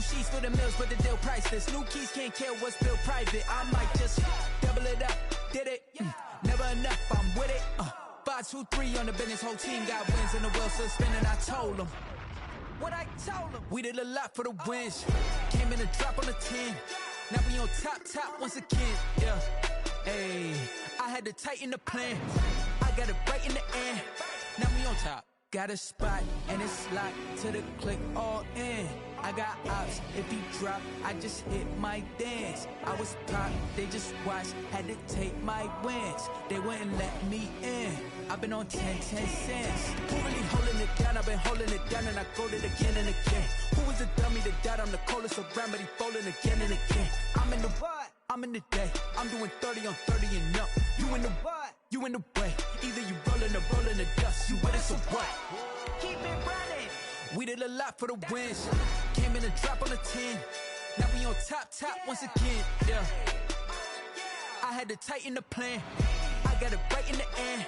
sheets for the meals, but the deal priceless. New keys can't care what's built private. I might just double it up, did it? Never enough, I'm with it. 5, 2, 3 on the business, whole team got wins and the wheel still spinning. I told them what I told them. We did a lot for the wins. Came in a drop on the 10. Now we on top once again. Yeah, hey, I had to tighten the plan. I got it right in the end. Now we on top. Got a spot and it's locked to the click all in. I got ops, if he drop, I just hit my dance. I was pop, they just watched, had to take my wins. They wouldn't let me in. I've been on 10 cents. Who really holding it down? I've been holding it down and I go it again and again. Who was the dummy that died? I'm the coldest around, but he folding again and again. I'm in the what? I'm in the day. I'm doing 30 on 30 and up. You in the what? You in the way. Either you rolling or rolling the dust. You with us or what? Keep it running. We did a lot for the wins. Came in a drop on the 10. Now we on top once again. Yeah. I had to tighten the plan. I got it right in the end.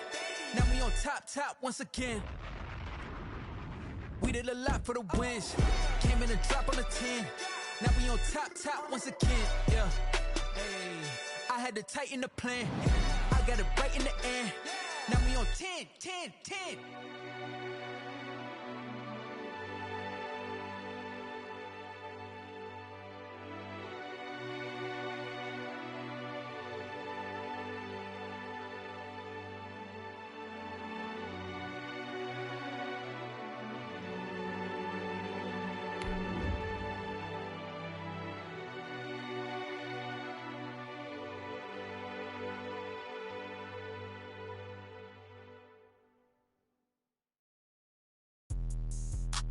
Now we on top once again. We did a lot for the wins. Came in a drop on the 10. Now we on top once again. Yeah. Hey, I had to tighten the plan. I got it right in the end. Now we on 10.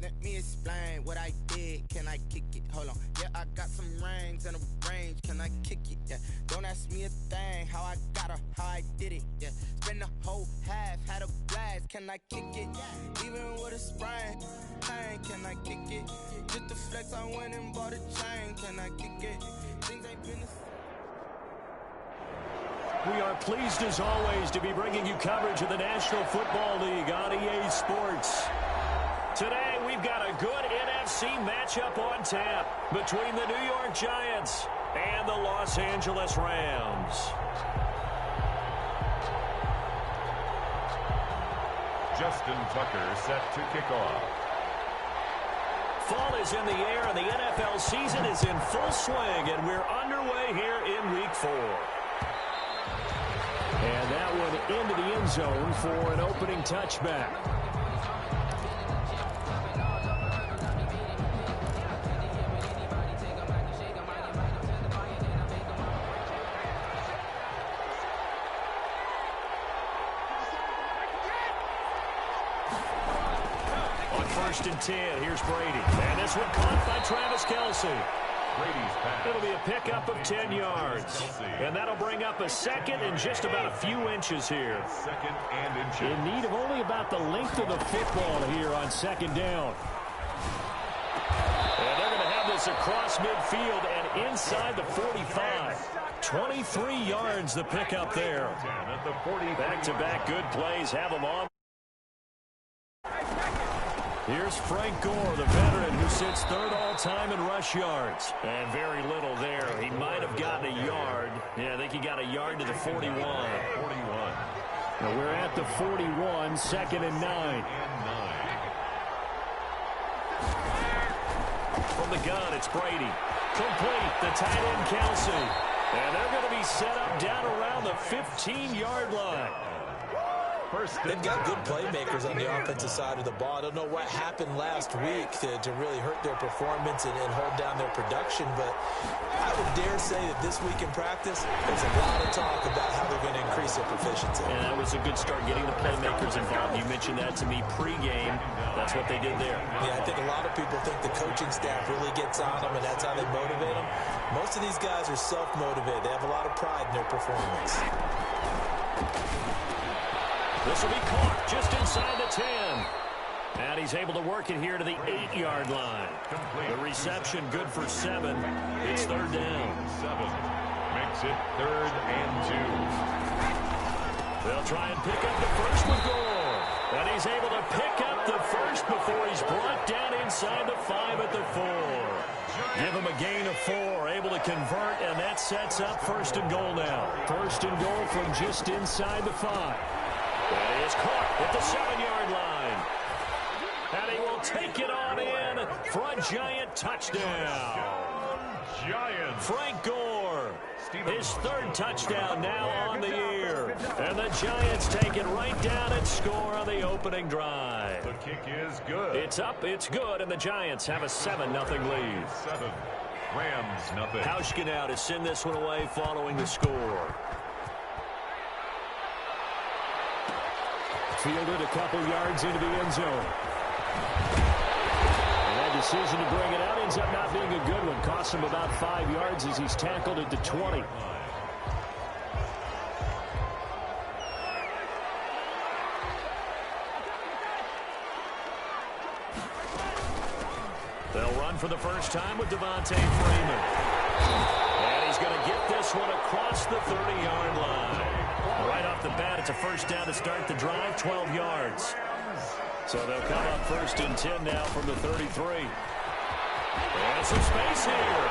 Let me explain what I did. Can I kick it? Hold on. Yeah, I got some rings and a range. Can I kick it? Yeah. Don't ask me a thing. How I got her, how I did it. Yeah. Spend the whole half, had a blast. Can I kick it? Even with a sprain. Pain, can I kick it? Just the flex, I went and bought a chain. Can I kick it? Things ain't been the same. We are pleased as always to be bringing you coverage of the National Football League on EA Sports. Today, we've got a good NFC matchup on tap between the New York Giants and the Los Angeles Rams. Justin Tucker set to kick off. Fall is in the air, and the NFL season is in full swing, and we're underway here in Week 4. And that one into the end zone for an opening touchback. First and 10. Here's Brady. And this one caught by Travis Kelce. Brady's pass. It'll be a pickup of 10 yards. And that'll bring up a second and just about a few inches here. Second and inches. In need of only about the length of the football here on second down. And they're going to have this across midfield and inside the 45. 23 yards the pickup there. Back-to-back good plays have them on. Here's Frank Gore, the veteran who sits third all-time in rush yards. And very little there. He might have gotten a yard. Yeah, I think he got a yard to the 41. 41. Now we're at the 41, second and 9. From the gun, it's Brady. Complete, the tight end Kelce. And they're going to be set up down around the 15-yard line. They've got good playmakers on the offensive side of the ball. I don't know what happened last week to really hurt their performance and hold down their production, but I would dare say that this week in practice, there's a lot of talk about how they're going to increase their proficiency. And that was a good start, getting the playmakers involved. You mentioned that to me pregame. That's what they did there. Yeah, I think a lot of people think the coaching staff really gets on them, and that's how they motivate them. Most of these guys are self-motivated. They have a lot of pride in their performance. This will be caught just inside the 10. And he's able to work it here to the 8-yard line. The reception good for 7. It's third down. 7 makes it third and 2. They'll try and pick up the first with Gore. And he's able to pick up the first before he's brought down inside the 5 at the 4. convert, and that sets up first and goal now. First and goal from just inside the 5. That is caught at the 7-yard line. And he will take it on in for a Giant touchdown. Giants. Frank Gore, his 3rd touchdown now on the year. And the Giants take it right down and score on the opening drive. The kick is good. It's up, it's good, and the Giants have a 7-0 lead. 7. Rams, nothing. Hauschka now to send this one away following the score. Fielded a couple yards into the end zone. And that decision to bring it out ends up not being a good one. Costs him about 5 yards as he's tackled at the 20. They'll run for the first time with Devontae Freeman. And he's going to get this one across the 30-yard line. Right off the bat, it's a first down to start the drive, 12 yards. So they'll come up first and 10 now from the 33. And some space here.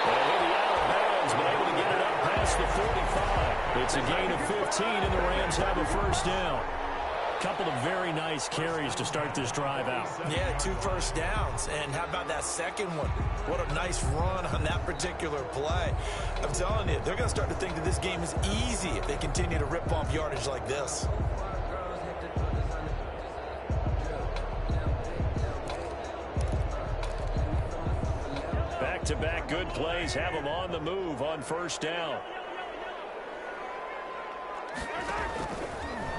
They hit the out of bounds, but able to get it up past the 45. It's a gain of 15, and the Rams have a first down. Couple of very nice carries to start this drive out. Yeah, 2 first downs. And how about that second one? What a nice run on that particular play. I'm telling you, they're going to start to think that this game is easy if they continue to rip off yardage like this. Back-to-back good plays have them on the move on first down.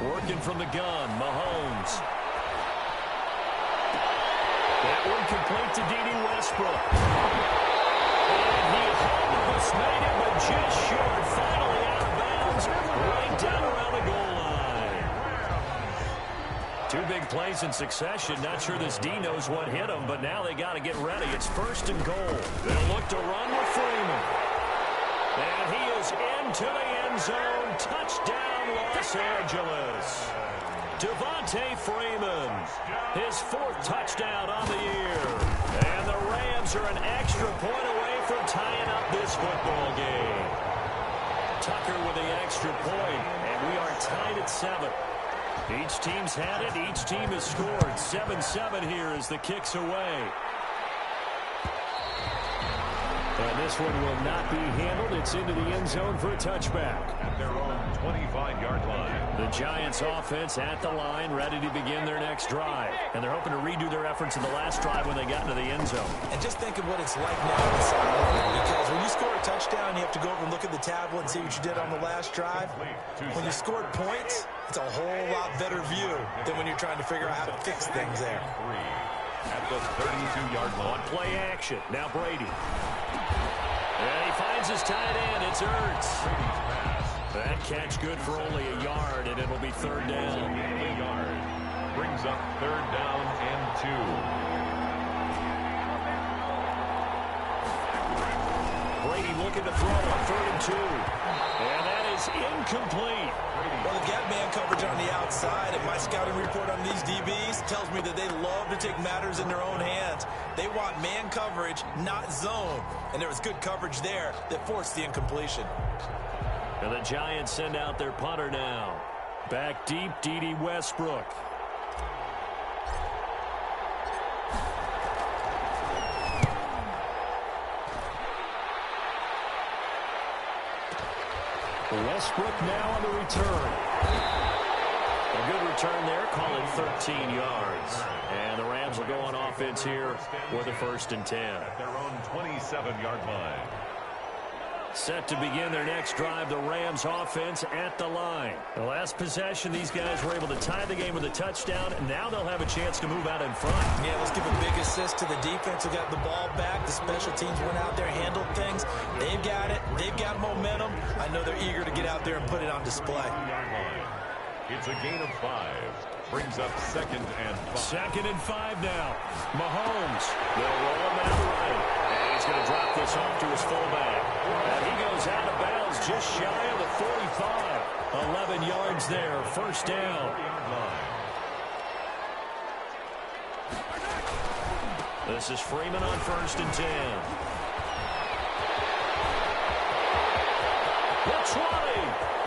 Working from the gun, Mahomes. That one complete to D.D. Westbrook. And he almost made it, but just short. Finally out of bounds, right down around the goal line. 2 big plays in succession. Not sure this D knows what hit him, but now they got to get ready. It's first and goal. They'll look to run with Freeman. And he is into the end zone. Touchdown, Los Angeles. Devontae Freeman, his 4th touchdown on the year. And the Rams are an extra point away from tying up this football game. Tucker with the extra point, and we are tied at 7. Each team's had it. Each team has scored. 7-7 here as the kick's away. And this one will not be handled. It's into the end zone for a touchback. At their own 25-yard line. The Giants offense at the line, ready to begin their next drive. And they're hoping to redo their efforts in the last drive when they got into the end zone. And just think of what it's like now on the sideline. Because when you score a touchdown, you have to go over and look at the tablet and see what you did on the last drive. When you scored points, it's a whole lot better view than when you're trying to figure out how to fix things there. At the 32-yard line. On play action. Now Brady. And he finds his tight end. It's Ertz. That catch good for only a yard, and it'll be 3rd down. A yard. Brings up 3rd down and 2. Brady looking to throw on 3rd and 2. And that is incomplete. Well, they've got man coverage on the outside, and my scouting report on these DBs tells me that they love to take matters in their own hands. They want man coverage, not zone. And there was good coverage there that forced the incompletion. And the Giants send out their punter now. Back deep, D.D. Westbrook. Westbrook now on the return. A good return there, call it 13 yards. And the Rams will go on offense here with a 1st and 10. At their own 27-yard line. Set to begin their next drive, the Rams offense at the line. The last possession, these guys were able to tie the game with a touchdown, and now they'll have a chance to move out in front. Yeah, let's give a big assist to the defense who got the ball back. The special teams went out there, handled things. They've got it. They've got momentum. I know they're eager to get out there and put it on display. It's a gain of 5. Brings up 2nd and 5. 2nd and 5 now. Mahomes. They'll roll him out right. And he's going to drop this off to his fullback. And he goes out of bounds just shy of the 45. 11 yards there. 1st down. This is Freeman on 1st and 10. The 20,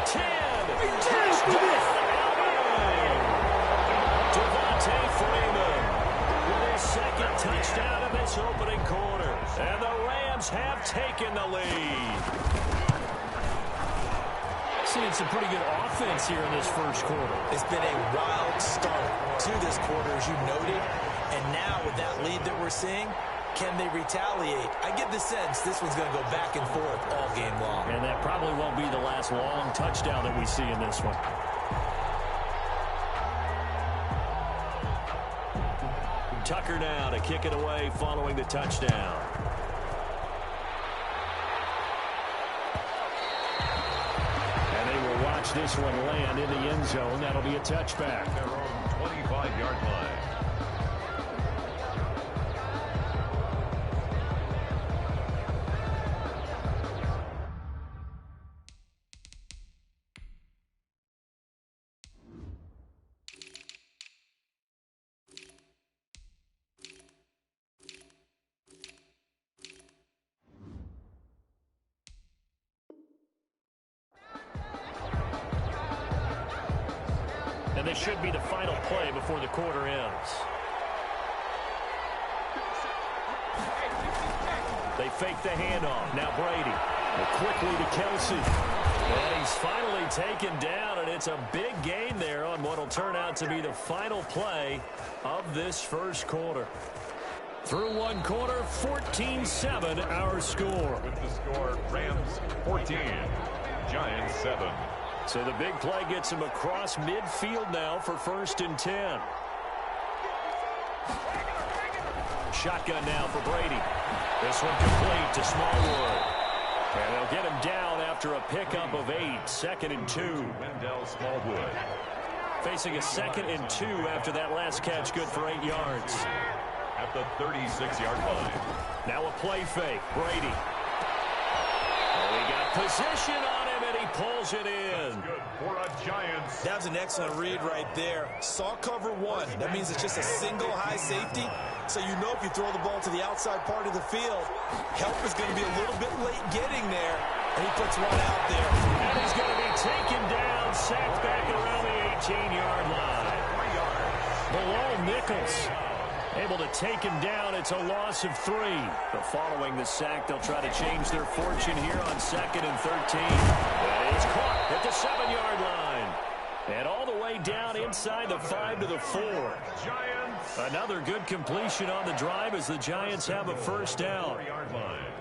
10, touchdown, Devontae Freeman with his second touchdown of this opening quarter. And the Rams have taken the lead. Seeing some pretty good offense here in this first quarter. It's been a wild start to this quarter, as you noted. And now with that lead that we're seeing, can they retaliate? I get the sense this one's going to go back and forth all game long. And that probably won't be the last long touchdown that we see in this one. Tucker now to kick it away following the touchdown. And they will watch this one land in the end zone. That'll be a touchback. Their own 25-yard line. And this should be the final play before the quarter ends. They fake the handoff. Now Brady. Quickly to Kelsey. And he's finally taken down, and it's a big gain there on what will turn out to be the final play of this first quarter. Through one quarter, 14-7 our score. With the score, Rams 14, Giants 7. So the big play gets him across midfield now for 1st and 10. Shotgun now for Brady. This one complete to Smallwood. And they'll get him down after a pickup of 8. 2nd and 2. Wendell Smallwood. Facing a 2nd and 2 after that last catch, good for 8 yards. At the 36-yard line. Now a play fake. Brady. Oh, he got position on him, and he pulls it in. Good for a Giants. That was an excellent read right there. Saw cover 1. That means it's just a single high safety. So you know if you throw the ball to the outside part of the field, help is going to be a little bit late getting there. And he puts one out there. And he's going to be taken down, sacked back around the 18-yard line. 3 yards. Below Nichols. Able to take him down. It's a loss of 3. But following the sack, they'll try to change their fortune here on 2nd and 13. And it's caught at the 7-yard line. And all the way down inside the 5 to the 4. Giants. Another good completion on the drive as the Giants have a first down. 4-yard line.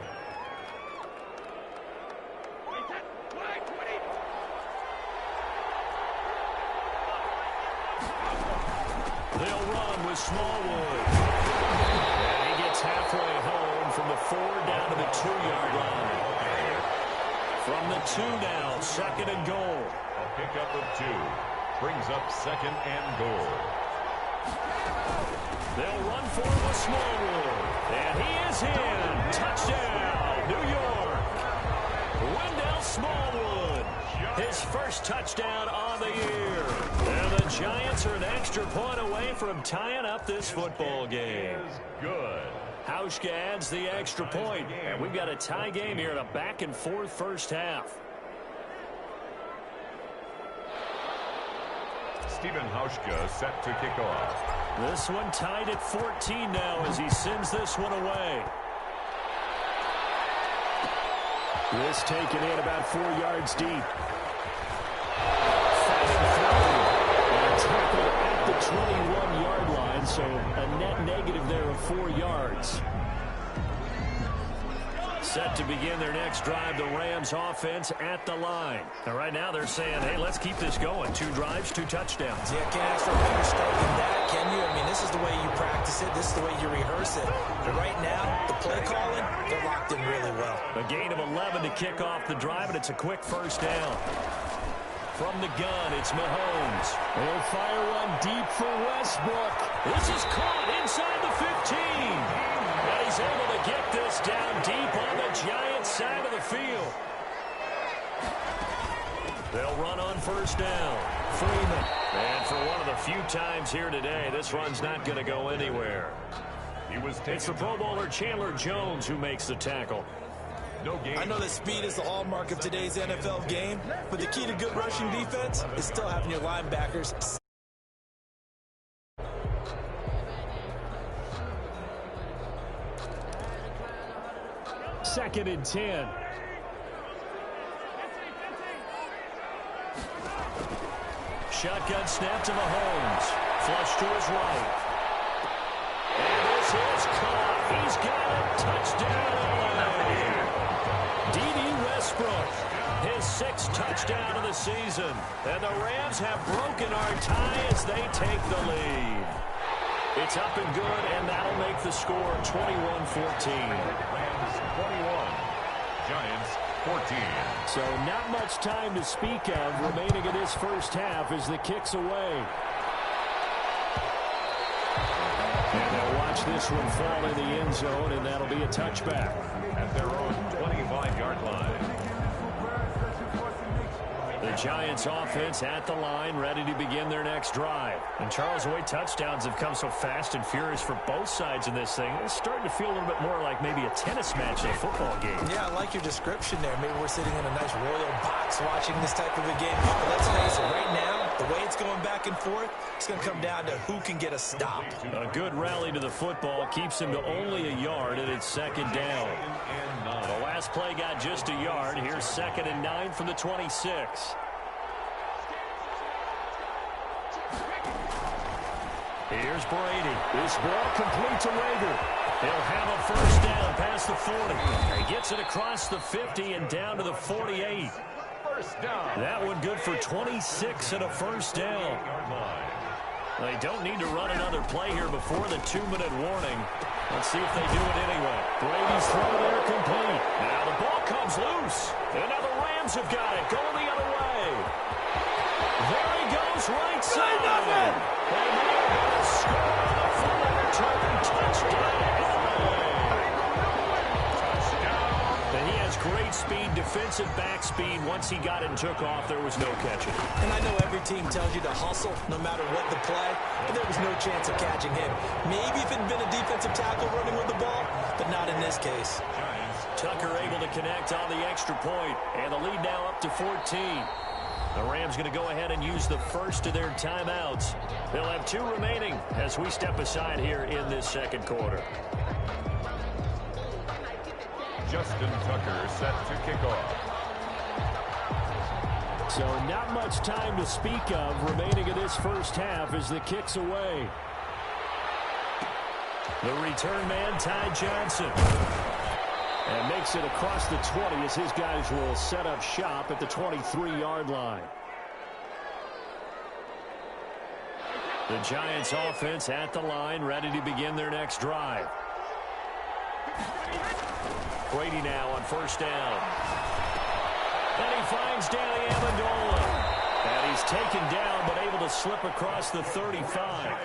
They'll run with Smallwood. And he gets halfway home from the 4 down to the 2-yard line. From the 2 now, 2nd and goal. A pickup of 2. Brings up 2nd and goal. They'll run for it with Smallwood. And he is in. Touchdown, New York. Wendell Smallwood. His first touchdown on the year. And the Giants are an extra point away from tying up this football game. Is good. B.L.G.G adds the extra point. And we've got a tie game here in a back-and-forth first half. Stephen B.L.G.G set to kick off. This one tied at 14 now as he sends this one away. This taken in about 4 yards deep. And tackled at the 21-yard line, so a net negative there of 4 yards. Set to begin their next drive, the Rams offense at the line. And right now they're saying, hey, let's keep this going. 2 drives, 2 touchdowns. Yeah, can't ask for a better start than that, can you? I mean, this is the way you practice it. This is the way you rehearse it. But right now, the play calling, they're locked in really well. A gain of 11 to kick off the drive, and it's a quick first down. From the gun, it's Mahomes. They'll fire one deep for Westbrook. This is caught inside the 15. And he's able to get this down deep on the Giants side of the field. They'll run on first down. Freeman. And for one of the few times here today, this run's not going to go anywhere. It's the Pro Bowler Chandler Jones who makes the tackle. No gain. I know that speed is the hallmark of today's NFL game, but the key to good rushing defense is still having your linebackers. Second and 10. Shotgun snap to Mahomes. Flush to his right. And this is caught. He's got it. Touchdown, LA. D.D. Westbrook, his 6th touchdown of the season. And the Rams have broken our tie as they take the lead. It's up and good, and that'll make the score 21-14. Rams 21, Giants 14. So not much time to speak of remaining in this first half as the kick's away. And they'll watch this one fall in the end zone, and that'll be a touchback. At their own 25-yard line. The Giants offense at the line, ready to begin their next drive. And Charles, the way touchdowns have come so fast and furious for both sides in this thing, it's starting to feel a little bit more like maybe a tennis match in a football game. Yeah, I like your description there. Maybe we're sitting in a nice royal box watching this type of a game. But let's face it, right now, the way it's going back and forth, it's going to come down to who can get a stop. A good rally to the football keeps him to only a yard, and it's second down. The last play got just a yard. Here's 2nd and 9 from the 26. Here's Brady. This ball complete to Rager. He'll have a first down past the 40. He gets it across the 50 and down to the 48. First down. That one good for 26 and a first down. They don't need to run another play here before the 2-minute warning. Let's see if they do it anyway. Brady's throw there complete. Now the ball comes loose. And now the Rams have got it. Going the other way. There he goes, right side. And they're going to score on a full return touchdown. And he has great speed, defensive back speed. Once he got it and took off, there was no catching. And I know every team tells you to hustle no matter what the play, but there was no chance of catching him. Maybe if it had been a defensive tackle running with the ball, but not in this case. Tucker able to connect on the extra point, and the lead now up to 14. The Rams going to go ahead and use the first of their timeouts. They'll have 2 remaining as we step aside here in this second quarter. Justin Tucker set to kick off. So not much time to speak of remaining in this first half as the kick's away. The return man, Ty Johnson. And makes it across the 20 as his guys will set up shop at the 23-yard line. The Giants offense at the line, ready to begin their next drive. Brady now on first down. And he finds Danny Amendola. And he's taken down but able to slip across the 35.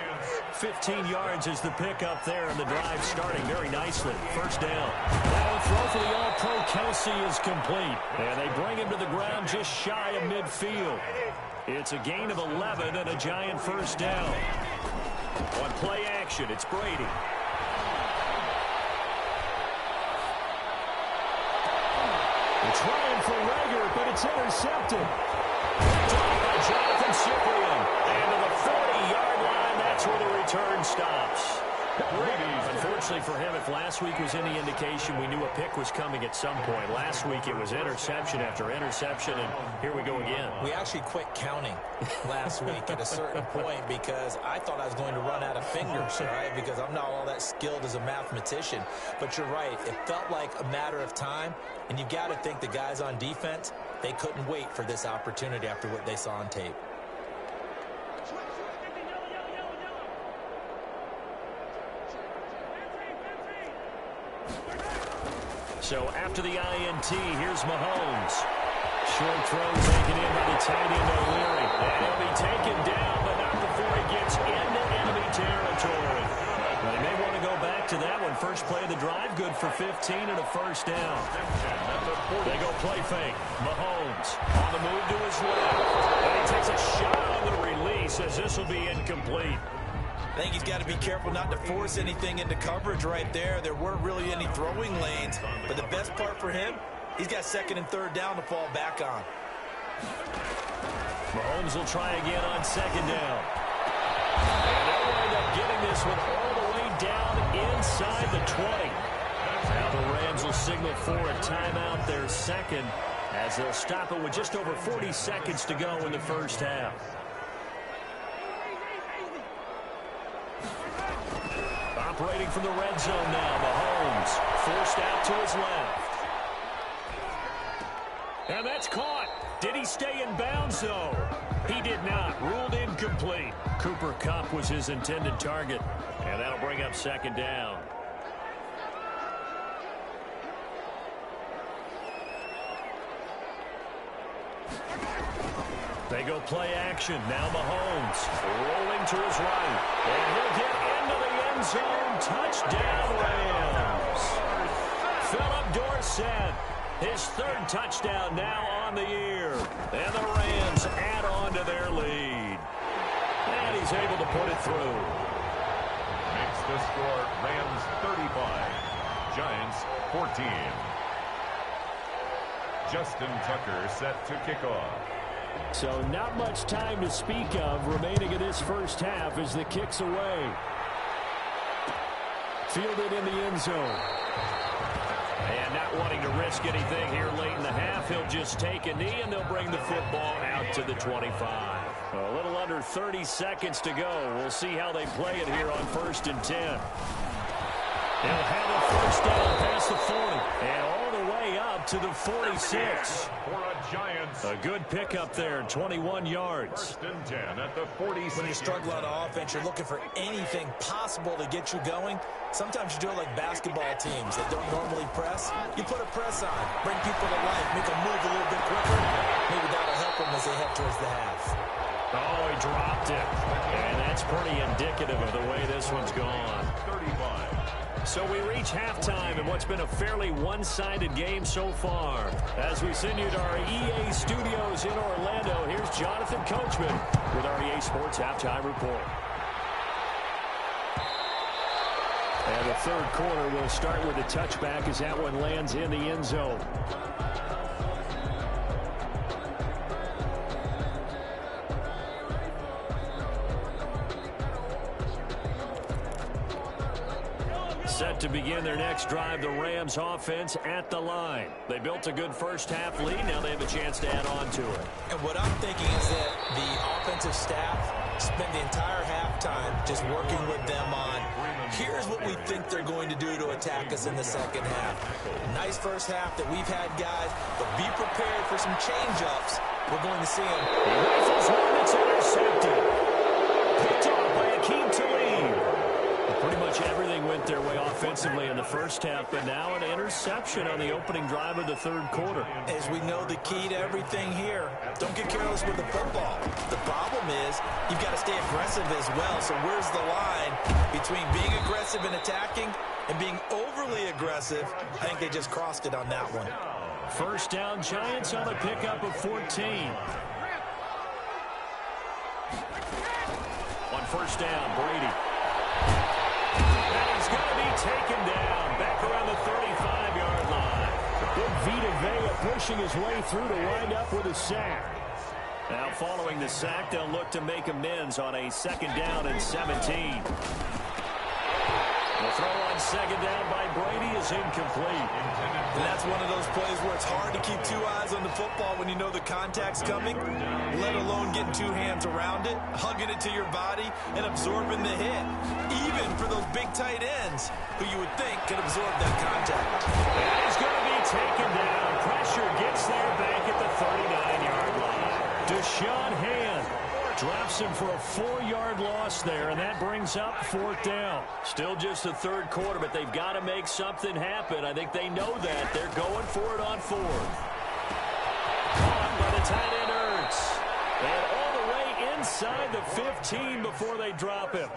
15 yards is the pickup there, and the drive starting very nicely. First down. Now a throw for the All-Pro Kelsey is complete. And they bring him to the ground just shy of midfield. It's a gain of 11 and a Giant first down. On play action, it's Brady. Trying for Rager, but it's intercepted. Picked off by Jonathan Cyprian. And to the 40-yard line, that's where the return stops. Unfortunately for him, if last week was any indication, we knew a pick was coming at some point. Last week it was interception after interception, and here we go again. We actually quit counting last week at a certain point because I thought I was going to run out of fingers, right? Because I'm not all that skilled as a mathematician. But you're right. It felt like a matter of time, and you've got to think the guys on defense, they couldn't wait for this opportunity after what they saw on tape. So after the INT, here's Mahomes. Short throw taken in by the tight end O'Leary. And he'll be taken down, but not before he gets into enemy territory. Well, they may want to go back to that one. First play of the drive, good for 15 and a first down. They go play fake. Mahomes on the move to his left. And he takes a shot on the release as this will be incomplete. I think he's got to be careful not to force anything into coverage right there. There weren't really any throwing lanes, but the best part for him, he's got second and third down to fall back on. Mahomes will try again on second down. And they'll wind up getting this one all the way down inside the 20. Now the Rams will signal for a timeout, their second, as they'll stop it with just over 40 seconds to go in the first half. Operating from the red zone now, Mahomes forced out to his left. And that's caught. Did he stay in bounds, though? He did not. Ruled incomplete. Cooper Kupp was his intended target. And that'll bring up second down. They go play action. Now Mahomes rolling to his right. And he'll get into the end zone. Touchdown, Rams. Philip Dorsett, his third touchdown now on the year. And the Rams add on to their lead. And he's able to put it through. Makes the score Rams 35, Giants 14. Justin Tucker set to kick off. So not much time to speak of remaining in this first half as the kick's away. Fielded in the end zone. And not wanting to risk anything here late in the half, he'll just take a knee and they'll bring the football out to the 25. A little under 30 seconds to go. We'll see how they play it here on 1st and 10. They'll have a first down past the 40 and all the way up to the 46. For a Giants. A good pickup there, 21 yards. 1st and 10 at the 46. When you struggle on offense, you're looking for anything possible to get you going. Sometimes you do it like basketball teams that don't normally press. You put a press on, bring people to life, make them move a little bit quicker. Maybe that'll help them as they head towards the half. Oh, he dropped it. And that's pretty indicative of the way this one's gone. 35. So we reach halftime in what's been a fairly one-sided game so far. As we send you to our EA studios in Orlando, here's Jonathan Coachman with our EA Sports Halftime Report. And the third quarter will start with a touchback as that one lands in the end zone. Set to begin their next drive, the Rams offense at the line. They built a good first half lead. Now they have a chance to add on to it. And what I'm thinking is that the offensive staff spent the entire halftime just working with them on, here's what we think they're going to do to attack us in the second half. Nice first half that we've had, guys, but be prepared for some change-ups. We're going to see them. He rifles one that's intercepted. Picked off by Akeem Talib. Pretty much everything went their way offensively in the first half, but now an interception on the opening drive of the third quarter. As we know, the key to everything here, don't get careless with the football. The problem is you've got to stay aggressive as well. So where's the line between being aggressive and attacking and being overly aggressive? I think they just crossed it on that one. First down, Giants on a pickup of 14. On first down, Brady. And he's going to be taken down back around the 35-yard line. Big Vita Vea pushing his way through to wind up with a sack. Now following the sack, they'll look to make amends on a 2nd down and 17. The throw on 2nd down by Brady is incomplete. And that's one of those plays where it's hard to keep 2 eyes on the football when you know the contact's coming, let alone getting 2 hands around it, hugging it to your body, and absorbing the hit. Even for those big tight ends who you would think could absorb that contact. And he's going to be taken down. Pressure gets there back at the 39-yard line. Deshaun Hand drops him for a 4-yard loss there, and that brings up 4th down. Still just the third quarter, but they've got to make something happen. I think they know that. They're going for it on 4th. Caught by the tight end Ertz. And all the way inside the 15 before they drop him.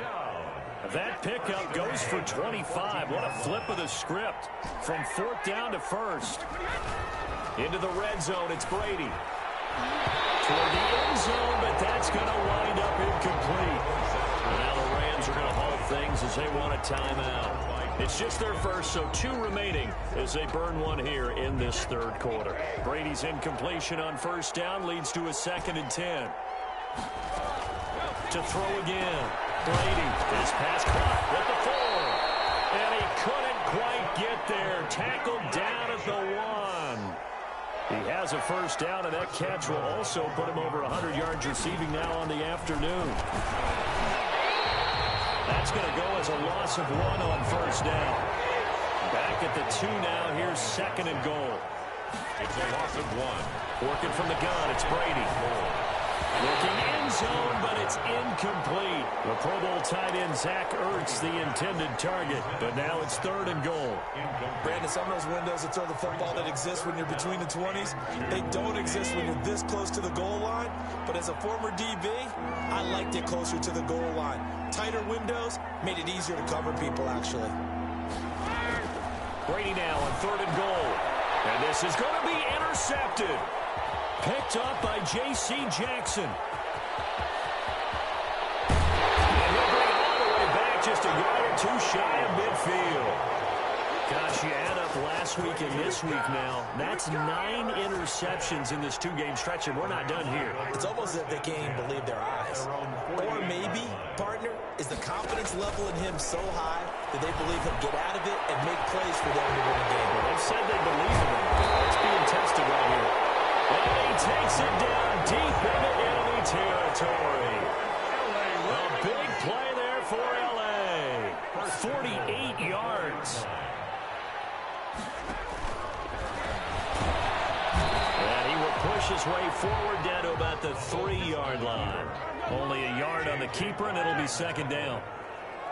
That pickup goes for 25. What a flip of the script. From 4th down to 1st. Into the red zone, it's Brady. Toward the end zone, but that's going to wind up incomplete. Now the Rams are going to halt things as they want a timeout. It's just their first, so 2 remaining as they burn one here in this third quarter. Brady's incompletion on first down leads to a 2nd and 10. To throw again. Brady, his pass caught at the 4. And he couldn't quite get there. Tackled down at the 1. He has a first down, and that catch will also put him over 100 yards receiving now on the afternoon. That's going to go as a loss of 1 on first down. Back at the 2 now. Here's 2nd and goal. It's a loss of 1. Working from the gun, it's Brady. Looking end zone, but it's incomplete. The Pro Bowl tight end Zach Ertz, the intended target, but now it's 3rd and goal. Brandon, some of those windows to throw the football that exist when you're between the 20s, they don't exist when you're this close to the goal line. But as a former DB, I liked it closer to the goal line. Tighter windows made it easier to cover people, actually. Brady now on 3rd and goal. And this is going to be intercepted. Picked up by J.C. Jackson. And he'll bring it all the way back just a yard or 2 shy of midfield. Gosh, you add up last week and this week now. That's 9 interceptions in this 2-game stretch, and we're not done here. It's almost as if they can't even believe their eyes. Or maybe, partner, is the confidence level in him so high that they believe he'll get out of it and make plays for them to win a game. Well, they've said they believe in him. It's being tested right here. And he takes it down deep into enemy territory. A big play there for L.A. 48 yards. And he will push his way forward down to about the 3-yard line. Only a yard on the keeper, and it'll be 2nd down.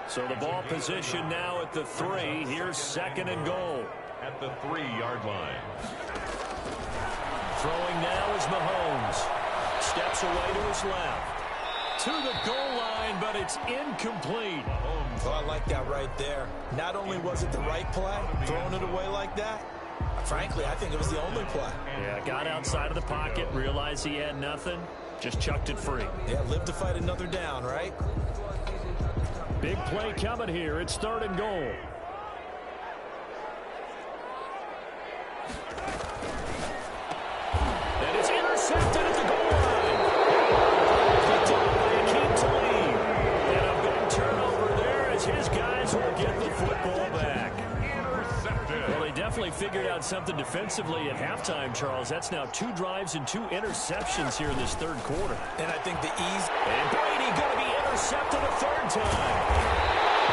So the ball position now at the 3. Here's 2nd and goal. At the 3-yard line. Throwing now is Mahomes. Steps away to his left. To the goal line, but it's incomplete. Well, I like that right there. Not only was it the right play, throwing it away like that, frankly, I think it was the only play. Yeah, got outside of the pocket, realized he had nothing, just chucked it free. Yeah, live to fight another down, right? Big play coming here. It's 3rd and goal. And it's intercepted at the goal line. Picked up by Akeem Talib. And a big turnover there as his guys will get the football back. Well, they definitely figured out something defensively at halftime, Charles. That's now 2 drives and 2 interceptions here in this 3rd quarter. And I think the ease... And Brady going to be intercepted a 3rd time.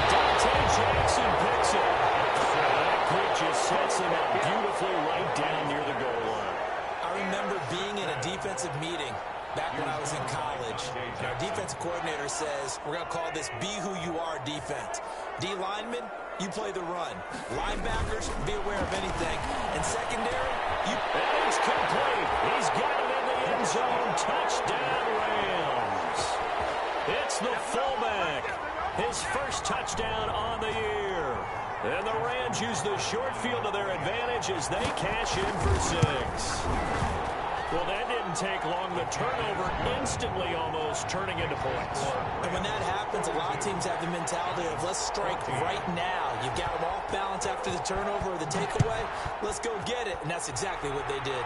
Dante Jackson picks it. That quick just sets him up beautifully right down near the goal line. I remember being in a defensive meeting back when I was in college. And our defensive coordinator says, we're going to call this Be Who You Are defense. D linemen, you play the run. Linebackers, be aware of anything. And secondary, you... And it's complete. He's got it in the end zone. Touchdown, Rams. It's the fullback. His first touchdown on the year. And the Rams use the short field to their advantage as they cash in for 6. Well, that didn't take long. The turnover instantly almost turning into points. And when that happens, a lot of teams have the mentality of let's strike right now. You've got them off balance after the turnover or the takeaway. Let's go get it. And that's exactly what they did.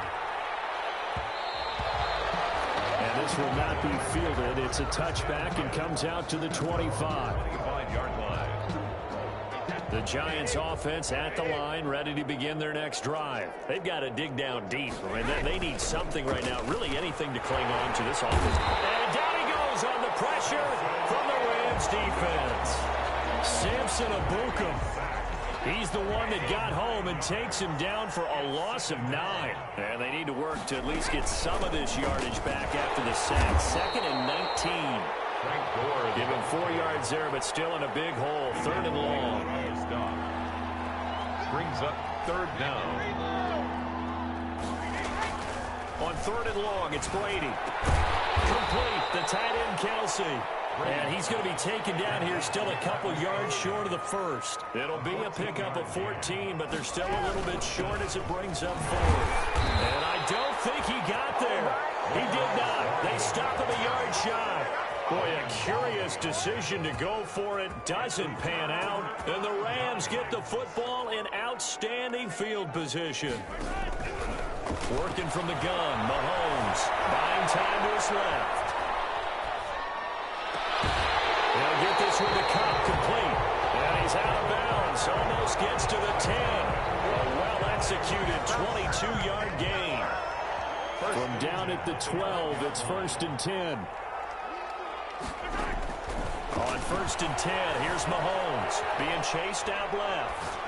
And this will not be fielded. It's a touchback and comes out to the 25. 25-yard line. The Giants offense at the line, ready to begin their next drive. They've got to dig down deep. I mean, they need something right now, really anything to cling on to this offense. And down he goes on the pressure from the Rams defense. Samson Abukum. He's the one that got home and takes him down for a loss of 9. And they need to work to at least get some of this yardage back after the sack. 2nd and 19. Give him 4 yards there, but still in a big hole. 3rd and long. Brings up 3rd down. On 3rd and long, it's Brady. Complete. The tight end, Kelsey. And he's going to be taken down here, still a couple yards short of the first. It'll be a pickup of 14, but they're still a little bit short as it brings up 4th. And I don't think he got there. He did not. They stop him a yard shy. Boy, a curious decision to go for it. Doesn't pan out. And the Rams get the football in outstanding field position. Working from the gun, Mahomes buying time to his left. He'll get this with the Cup complete. And he's out of bounds. Almost gets to the 10. A well-executed 22-yard gain. From down at the 12, it's 1st and 10. On 1st and 10, here's Mahomes being chased out left.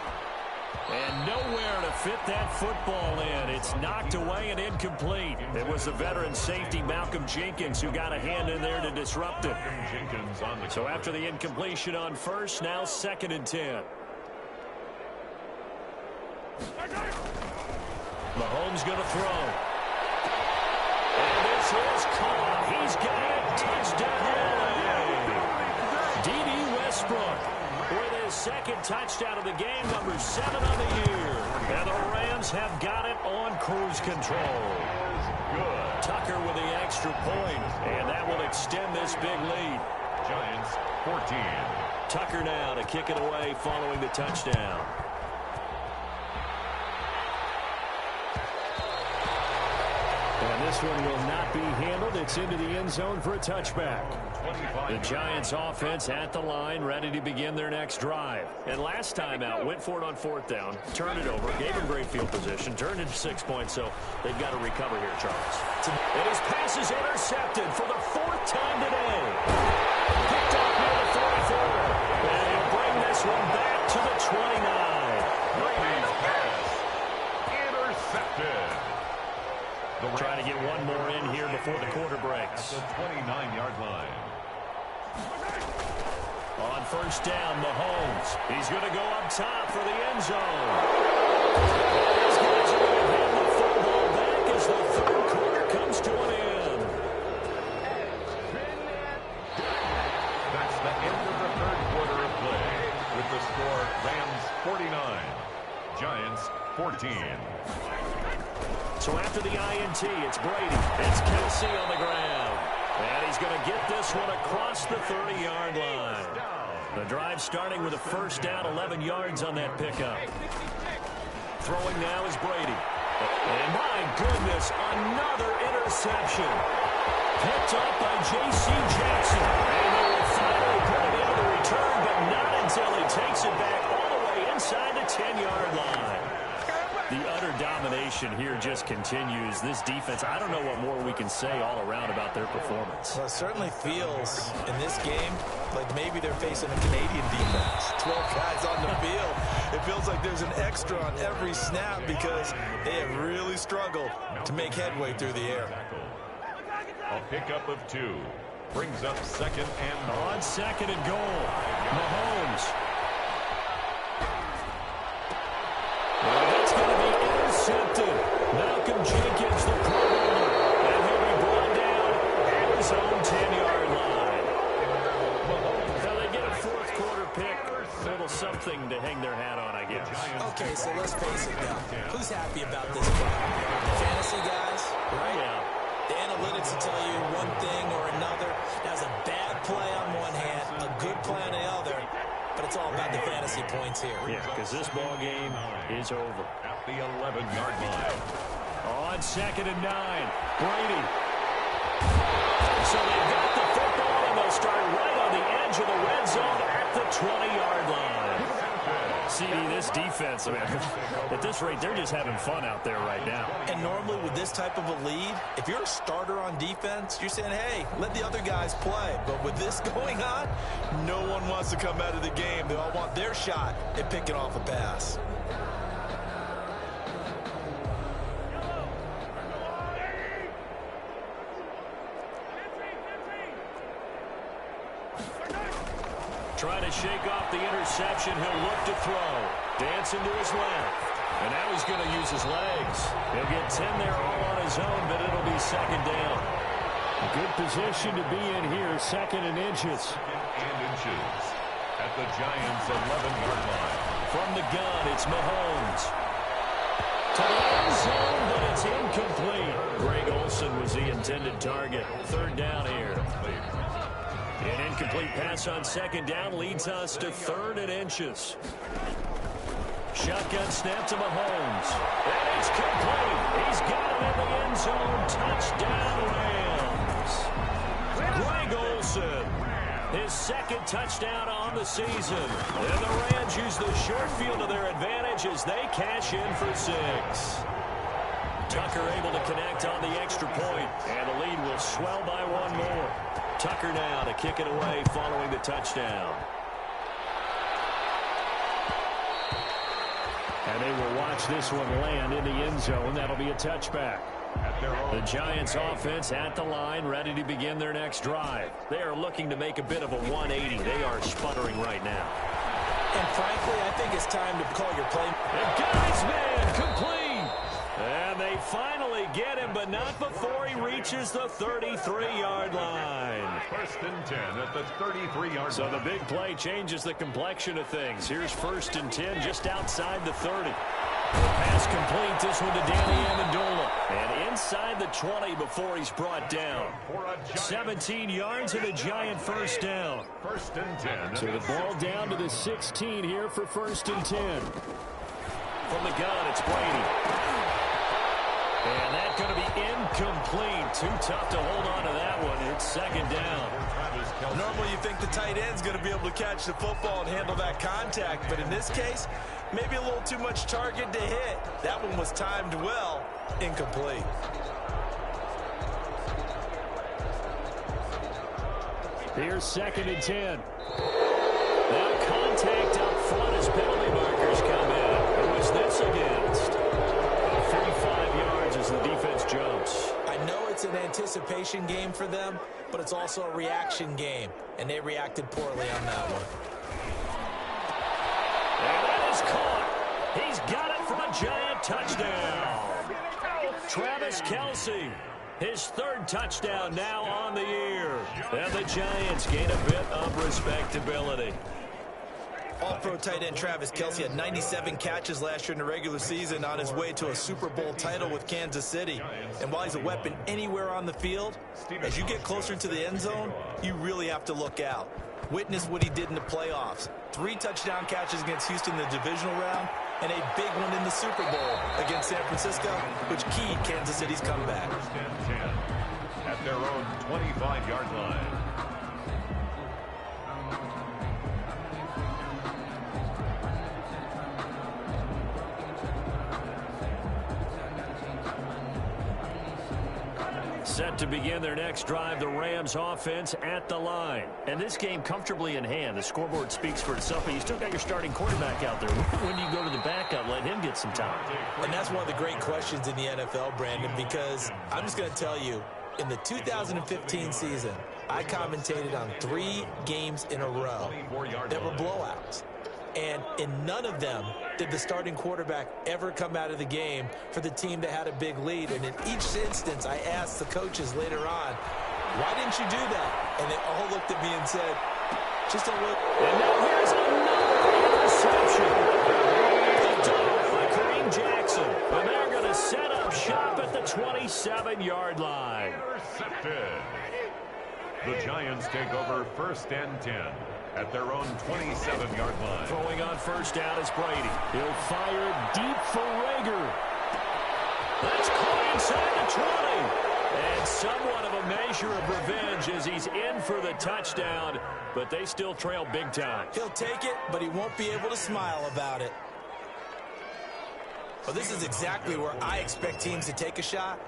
And nowhere to fit that football in. It's knocked away and incomplete. It was the veteran safety Malcolm Jenkins who got a hand in there to disrupt it. So after the incompletion on 1st, now 2nd and 10. Mahomes going to throw. And this is caught. He's got it. Touchdown. D.D. Westbrook with his 2nd touchdown of the game, number 7 on the year. And the Rams have got it on cruise control. Good. Tucker with the extra point, and that will extend this big lead. Giants 14. Tucker now to kick it away following the touchdown. And this one will not be handled. It's into the end zone for a touchback. The Giants offense at the line, ready to begin their next drive. And last time out, went for it on 4th down, turned it over, gave him great field position, turned it to 6 points, so they've got to recover here, Charles. And his pass is intercepted for the 4th time today. Picked up near the 44. And he'll bring this one back to the 29. Brady's pass intercepted. Trying to get one more in here before the quarter breaks. At the 29-yard line. On 1st down, Mahomes. He's going to go up top for the end zone. These guys are going to hand the football back as the 3rd quarter comes to an end. That's the end of the 3rd quarter of play. With the score, Rams 49, Giants 14. So after the INT, it's Brady. It's Kelsey on the ground. And he's going to get this one across the 30-yard line. The drive starting with a 1st down, 11 yards on that pickup. Throwing now is Brady. And my goodness, another interception. Picked up by J.C. Jackson. And they will finally put it into the return, but not until he takes it back all the way inside the 10-yard line. The utter domination here just continues. This defense, I don't know what more we can say all around about their performance. Well, it certainly feels in this game like maybe they're facing a Canadian defense. 12 guys on the field. It feels like there's an extra on every snap because they have really struggled to make headway through the air. A pickup of 2 brings up 2nd and on 2nd and goal. Mahomes. That's going to be intercepted. Malcolm Jenkins, the pro bowler, and he'll be brought down at his own 10-yard line. Now they get a 4th quarter pick. A little something to hang their hat on, I guess. Okay, so let's face it now. Who's happy about this play? The fantasy guys, right? Yeah. The analytics will tell you one thing or another. That was a bad play on one hand, a good play on the other. But it's all about the fantasy points here. Yeah, because this ball game is over. at the 11-yard line. On 2nd and 9, Brady. So they've got the football, and they'll start right on the edge of the red zone at the 20-yard line. CD, this defense, man, at this rate, they're just having fun out there right now. And normally with this type of a lead, if you're a starter on defense, you're saying, hey, let the other guys play. But with this going on, no one wants to come out of the game. They all want their shot at picking off a pass. Trying to shake off the interception. He'll look to throw. Dancing to his left. And now he's going to use his legs. He'll get 10 there all on his own, but it'll be 2nd down. A good position to be in here, 2nd and inches. 2nd and inches at the Giants' 11-yard line. From the gun, it's Mahomes. To the end zone, but it's incomplete. Greg Olsen was the intended target. 3rd down here. An incomplete pass on second down leads us to 3rd and inches. Shotgun snap to Mahomes. And it's complete. He's got it in the end zone. Touchdown, Rams. Greg Olsen, his 2nd touchdown on the season. And the Rams use the short field to their advantage as they cash in for 6. Tucker able to connect on the extra point, and the lead will swell by 1 more. Tucker now to kick it away following the touchdown. And they will watch this one land in the end zone. That'll be a touchback. The Giants offense at the line, ready to begin their next drive. They are looking to make a bit of a 180. They are sputtering right now. And frankly, I think it's time to call your play. And guys, man, complete. And they finally get him, but not before he reaches the 33-yard line. 1st and 10 at the 33-yard line. So the big play changes the complexion of things. Here's 1st and 10 just outside the 30. Pass complete, this one to Danny Amendola. And inside the 20 before he's brought down. 17 yards and a Giant first down. 1st and 10. So the ball down to the 16 here for 1st and 10. From the gun, it's Brady. And that's going to be incomplete. Too tough to hold on to that one. It's 2nd down. Normally you think the tight end's going to be able to catch the football and handle that contact, but in this case, maybe a little too much target to hit. That one was timed well. Incomplete. Here's 2nd and 10. Now contact up front as penalty markers come in. Who is this against? 35 yards as the defense jumps. I know it's an anticipation game for them, but it's also a reaction game, and they reacted poorly on that one. And that is caught. He's got it for a Giant touchdown. Travis Kelce, his 3rd touchdown now on the year. And the Giants gain a bit of respectability. All-pro tight end Travis Kelce had 97 catches last year in the regular season on his way to a Super Bowl title with Kansas City. And while he's a weapon anywhere on the field, as you get closer to the end zone, you really have to look out. Witness what he did in the playoffs. 3 touchdown catches against Houston in the divisional round, and a big one in the Super Bowl against San Francisco, which keyed Kansas City's comeback. 10 at their own 25-yard line. Set to begin their next drive, the Rams offense at the line. And this game comfortably in hand. The scoreboard speaks for itself, but you still got your starting quarterback out there. When do you go to the backup, let him get some time? And that's one of the great questions in the NFL, Brandon, because I'm just going to tell you, in the 2015 season, I commentated on 3 games in a row that were blowouts. And in none of them did the starting quarterback ever come out of the game for the team that had a big lead. And in each instance, I asked the coaches later on, why didn't you do that? And they all looked at me and said, just don't look. And now here's another interception. Picked off by Kareem Jackson. And they're going to set up shop at the 27-yard line. Intercepted. The Giants take over 1st and 10. At their own 27-yard line. Throwing on 1st down is Brady. He'll fire deep for Rager. That's caught inside the 20. And somewhat of a measure of revenge as he's in for the touchdown, but they still trail big time. He'll take it, but he won't be able to smile about it. Well, this is exactly where I expect teams to take a shot.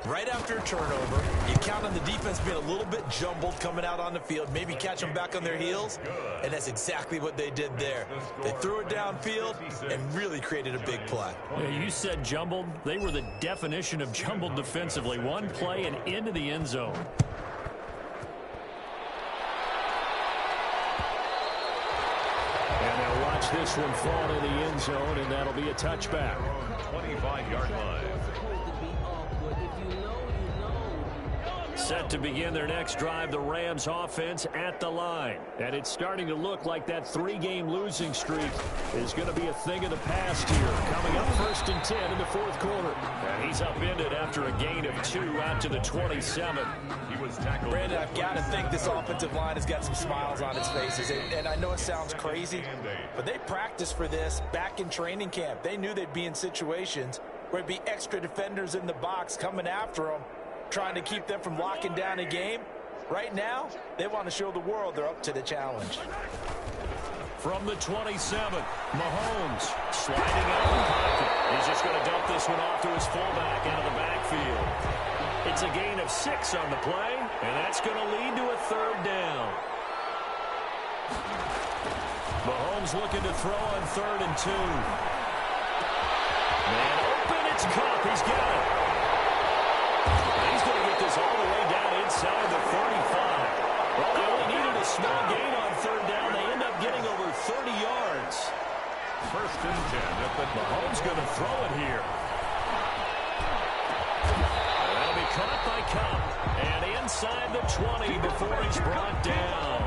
Right after a turnover, you count on the defense being a little bit jumbled coming out on the field, maybe catch them back on their heels, and that's exactly what they did there. They threw it downfield and really created a big play. Yeah, you said jumbled. They were the definition of jumbled defensively. One play and into the end zone. And they'll watch this one fall in the end zone, and that'll be a touchback. 25-yard line. Set to begin their next drive, the Rams offense at the line. And it's starting to look like that 3-game losing streak is going to be a thing of the past here. Coming up 1st and 10 in the 4th quarter. And he's upended after a gain of 2 out to the 27. He was tackled. Brandon, I've got to think this offensive line has got some smiles on its faces. And I know it sounds crazy, but they practiced for this back in training camp. They knew they'd be in situations where it'd be extra defenders in the box coming after them, trying to keep them from locking down a game. Right now, they want to show the world they're up to the challenge. From the 27, Mahomes sliding out of the pocket. He's just going to dump this one off to his fullback out of the backfield. It's a gain of 6 on the play, and that's going to lead to a 3rd down. Mahomes looking to throw on 3rd and 2. Man open, it's Cup. He's got it. He's going to get this all the way down inside the 35. Well, they only needed a small gain on 3rd down. They end up getting over 30 yards. 1st and 10 at the Mahomes going to throw it here. That'll be caught by Cup. And inside the 20 before he's brought down.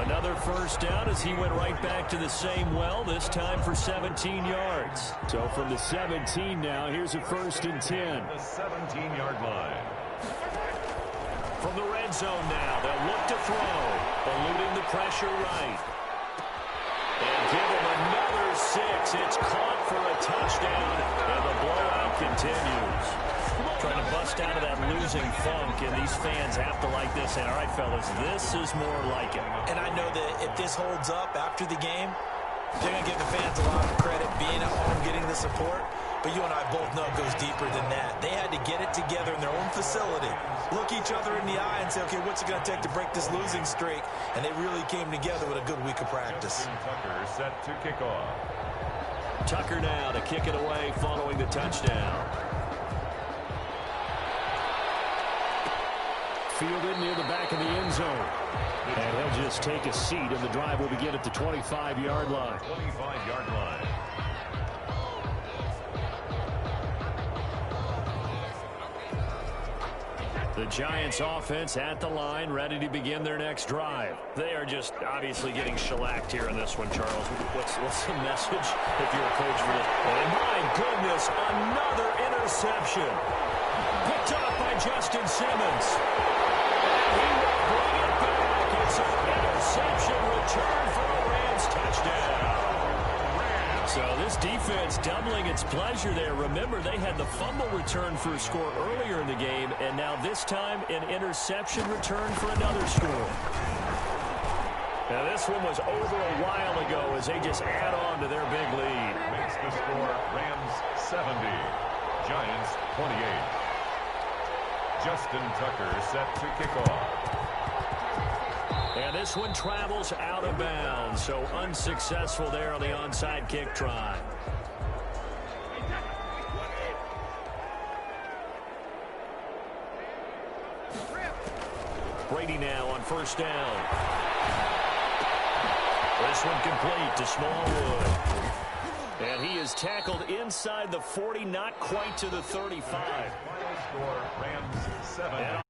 Another 1st down as he went right back to the same well, this time for 17 yards. So from the 17 now, here's a 1st and 10. The 17-yard line. From the red zone now, they'll look to throw, eluding the pressure right. And give him another 6. It's caught for a touchdown, and the blowout continues. Trying to bust out of that losing funk, and these fans have to like this. And all right, fellas, this is more like it. And I know that if this holds up after the game, they're going to give the fans a lot of credit being at home, getting the support. But you and I both know it goes deeper than that. They had to get it together in their own facility, look each other in the eye and say, okay, what's it going to take to break this losing streak? And they really came together with a good week of practice. Tucker set to kick off. Tucker now to kick it away following the touchdown. Fielded near the back of the end zone. And he'll just take a seat, and the drive will begin at the 25-yard line. 25-yard line. The Giants offense at the line, ready to begin their next drive. They are just obviously getting shellacked here in this one, Charles. What's the message if you're a coach for this? And my goodness, another interception. Picked up by Justin Simmons. And he will bring it back. It's an interception return for a Rams touchdown. So this defense doubling its pleasure there. Remember, they had the fumble return for a score earlier in the game, and now this time an interception return for another score. Now this one was over a while ago as they just add on to their big lead. Makes the score Rams 70, Giants 28. Justin Tucker set to kick off. And this one travels out of bounds, so unsuccessful there on the onside kick try. Brady now on 1st down. This one complete to Smallwood. And he is tackled inside the 40, not quite to the 35. Final score Rams 7.